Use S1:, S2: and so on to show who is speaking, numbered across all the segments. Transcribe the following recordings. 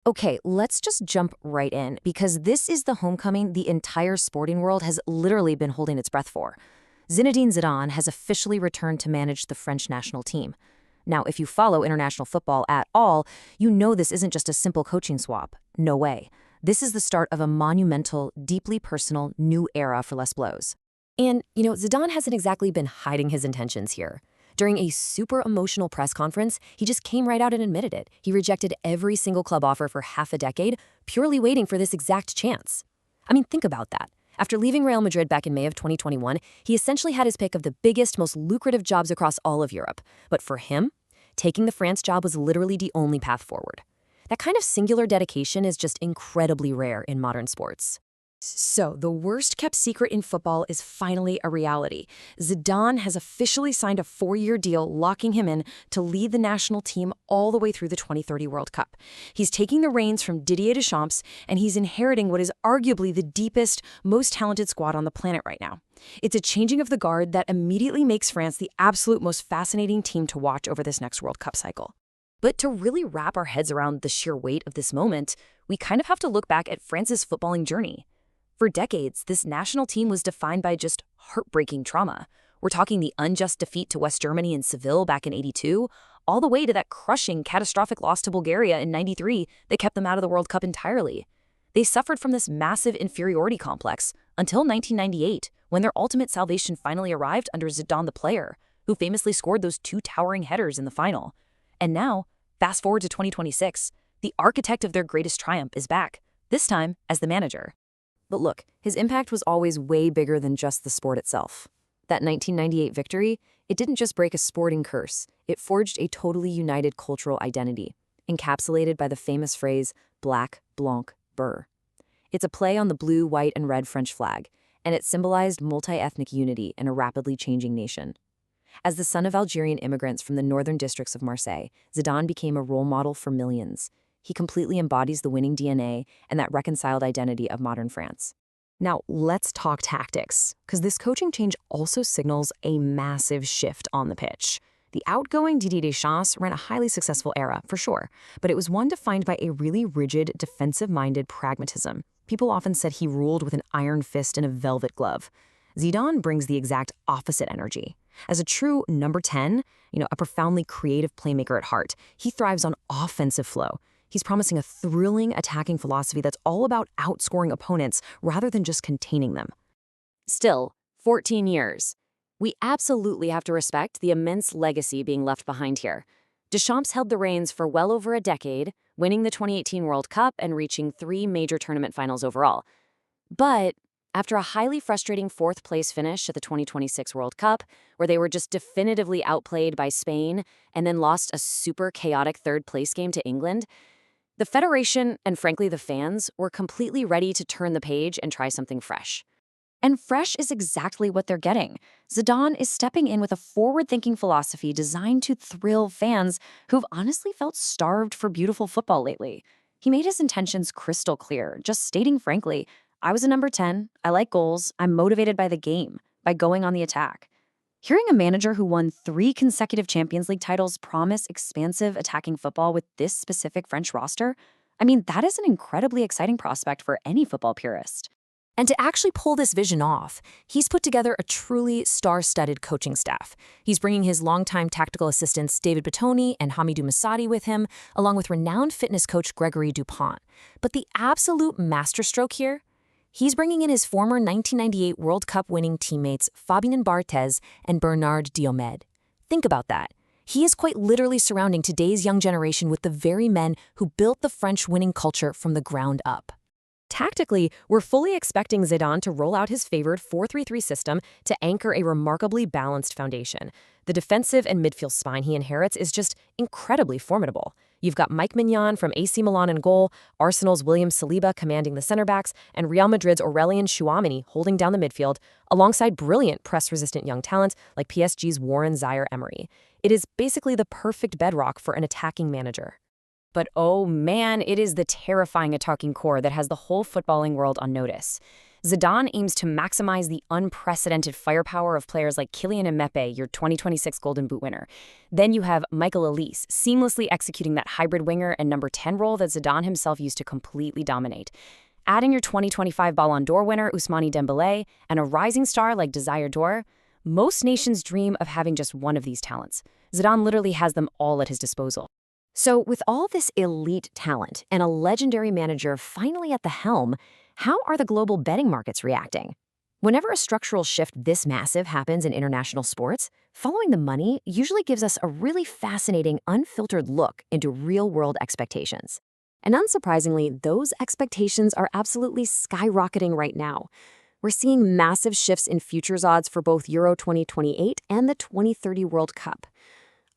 S1: Okay, let's just jump right in because this is the homecoming the entire sporting world has literally been holding its breath for. Zinedine Zidane has officially returned to manage the French national team. Now, if you follow international football at all, you know this isn't just a simple coaching swap. No way. This is the start of a monumental, deeply personal new era for Les Bleus. And Zidane hasn't exactly been hiding his intentions here. During a super emotional press conference, he just came right out and admitted it. He rejected every single club offer for half a decade, purely waiting for this exact chance. I mean, think about that. After leaving Real Madrid back in May of 2021, he essentially had his pick of the biggest, most lucrative jobs across all of Europe. But for him, taking the France job was literally the only path forward. That kind of singular dedication is just incredibly rare in modern sports. So, the worst-kept secret in football is finally a reality. Zidane has officially signed a 4-year deal locking him in to lead the national team all the way through the 2030 World Cup. He's taking the reins from Didier Deschamps, and he's inheriting what is arguably the deepest, most talented squad on the planet right now. It's a changing of the guard that immediately makes France the absolute most fascinating team to watch over this next World Cup cycle. But to really wrap our heads around the sheer weight of this moment, we kind of have to look back at France's footballing journey. For decades, this national team was defined by just heartbreaking trauma. We're talking the unjust defeat to West Germany in Seville back in '82, all the way to that crushing, catastrophic loss to Bulgaria in '93 that kept them out of the World Cup entirely. They suffered from this massive inferiority complex until 1998, when their ultimate salvation finally arrived under Zidane the player, who famously scored those 2 towering headers in the final. And now, fast forward to 2026, the architect of their greatest triumph is back, this time as the manager. But look, his impact was always way bigger than just the sport itself. That 1998 victory, it didn't just break a sporting curse, it forged a totally united cultural identity, encapsulated by the famous phrase, Black, Blanc, Bleu. It's a play on the blue, white, and red French flag, and it symbolized multi-ethnic unity in a rapidly changing nation. As the son of Algerian immigrants from the northern districts of Marseille, Zidane became a role model for millions. He completely embodies the winning DNA and that reconciled identity of modern France. Now, let's talk tactics, because this coaching change also signals a massive shift on the pitch. The outgoing Didier Deschamps ran a highly successful era, for sure, but it was one defined by a really rigid, defensive-minded pragmatism. People often said he ruled with an iron fist and a velvet glove. Zidane brings the exact opposite energy. As a true number 10, a profoundly creative playmaker at heart, he thrives on offensive flow. He's promising a thrilling attacking philosophy that's all about outscoring opponents rather than just containing them. Still, 14 years. We absolutely have to respect the immense legacy being left behind here. Deschamps held the reins for well over a decade, winning the 2018 World Cup and reaching 3 major tournament finals overall. But after a highly frustrating 4th-place finish at the 2026 World Cup, where they were just definitively outplayed by Spain and then lost a super chaotic 3rd-place game to England, the Federation, and frankly the fans, were completely ready to turn the page and try something fresh. And fresh is exactly what they're getting. Zidane is stepping in with a forward-thinking philosophy designed to thrill fans who've honestly felt starved for beautiful football lately. He made his intentions crystal clear, just stating frankly, I was a number 10, I like goals, I'm motivated by the game, by going on the attack. Hearing a manager who won 3 consecutive Champions League titles promise expansive attacking football with this specific French roster, that is an incredibly exciting prospect for any football purist. And to actually pull this vision off, he's put together a truly star-studded coaching staff. He's bringing his longtime tactical assistants David Batoni and Hamidou Masadi with him, along with renowned fitness coach Gregory Dupont. But the absolute masterstroke here? He's bringing in his former 1998 World Cup winning teammates Fabien Barthez and Bernard Diomed. Think about that. He is quite literally surrounding today's young generation with the very men who built the French winning culture from the ground up. Tactically, we're fully expecting Zidane to roll out his favored 4-3-3 system to anchor a remarkably balanced foundation. The defensive and midfield spine he inherits is just incredibly formidable. You've got Mike Mignon from AC Milan in goal, Arsenal's William Saliba commanding the center backs, and Real Madrid's Aurelien Tchouameni holding down the midfield, alongside brilliant press-resistant young talent like PSG's Warren Zaire-Emery. It is basically the perfect bedrock for an attacking manager. But oh man, it is the terrifying attacking core that has the whole footballing world on notice. Zidane aims to maximize the unprecedented firepower of players like Kylian Mbappé, your 2026 Golden Boot winner. Then you have Michael Elise, seamlessly executing that hybrid winger and number 10 role that Zidane himself used to completely dominate. Adding your 2025 Ballon d'Or winner Ousmane Dembélé and a rising star like Desire Dore, most nations dream of having just one of these talents. Zidane literally has them all at his disposal. So with all this elite talent and a legendary manager finally at the helm, how are the global betting markets reacting? Whenever a structural shift this massive happens in international sports, following the money usually gives us a really fascinating, unfiltered look into real-world expectations. And unsurprisingly, those expectations are absolutely skyrocketing right now. We're seeing massive shifts in futures odds for both Euro 2028 and the 2030 World Cup.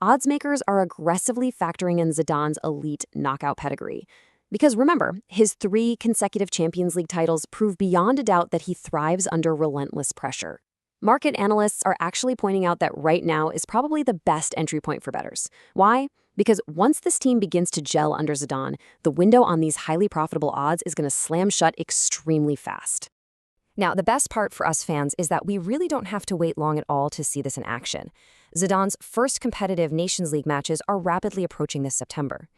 S1: Odds makers are aggressively factoring in Zidane's elite knockout pedigree. Because remember, his 3 consecutive Champions League titles prove beyond a doubt that he thrives under relentless pressure. Market analysts are actually pointing out that right now is probably the best entry point for bettors. Why? Because once this team begins to gel under Zidane, the window on these highly profitable odds is going to slam shut extremely fast. Now, the best part for us fans is that we really don't have to wait long at all to see this in action. Zidane's first competitive Nations League matches are rapidly approaching this September.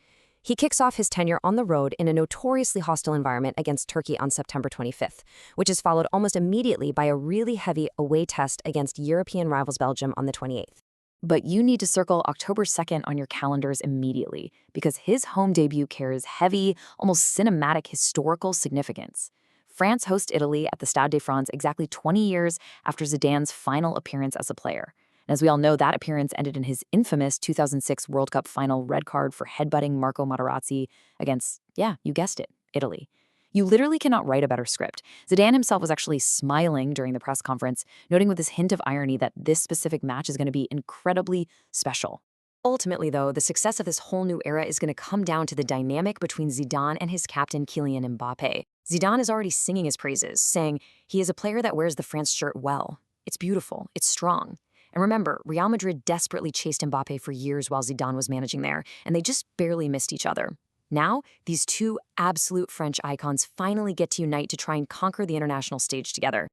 S1: He kicks off his tenure on the road in a notoriously hostile environment against Turkey on September 25th, which is followed almost immediately by a really heavy away test against European rivals Belgium on the 28th. But you need to circle October 2nd on your calendars immediately, because his home debut carries heavy, almost cinematic historical significance. France hosts Italy at the Stade de France exactly 20 years after Zidane's final appearance as a player. And as we all know, that appearance ended in his infamous 2006 World Cup final red card for headbutting Marco Materazzi against, yeah, you guessed it, Italy. You literally cannot write a better script. Zidane himself was actually smiling during the press conference, noting with this hint of irony that this specific match is going to be incredibly special. Ultimately, though, the success of this whole new era is going to come down to the dynamic between Zidane and his captain Kylian Mbappé. Zidane is already singing his praises, saying he is a player that wears the France shirt well. It's beautiful, it's strong. And remember, Real Madrid desperately chased Mbappé for years while Zidane was managing there, and they just barely missed each other. Now, these two absolute French icons finally get to unite to try and conquer the international stage together.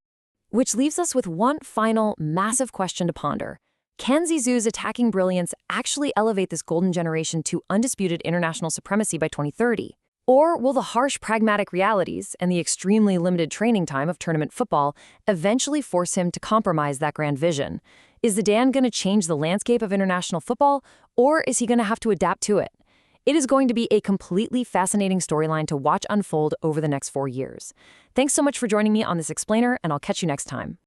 S1: Which leaves us with one final, massive question to ponder. Can Zizou's attacking brilliance actually elevate this golden generation to undisputed international supremacy by 2030? Or will the harsh pragmatic realities and the extremely limited training time of tournament football eventually force him to compromise that grand vision? Is Zidane going to change the landscape of international football, or is he going to have to adapt to it? It is going to be a completely fascinating storyline to watch unfold over the next 4 years. Thanks so much for joining me on this explainer, and I'll catch you next time.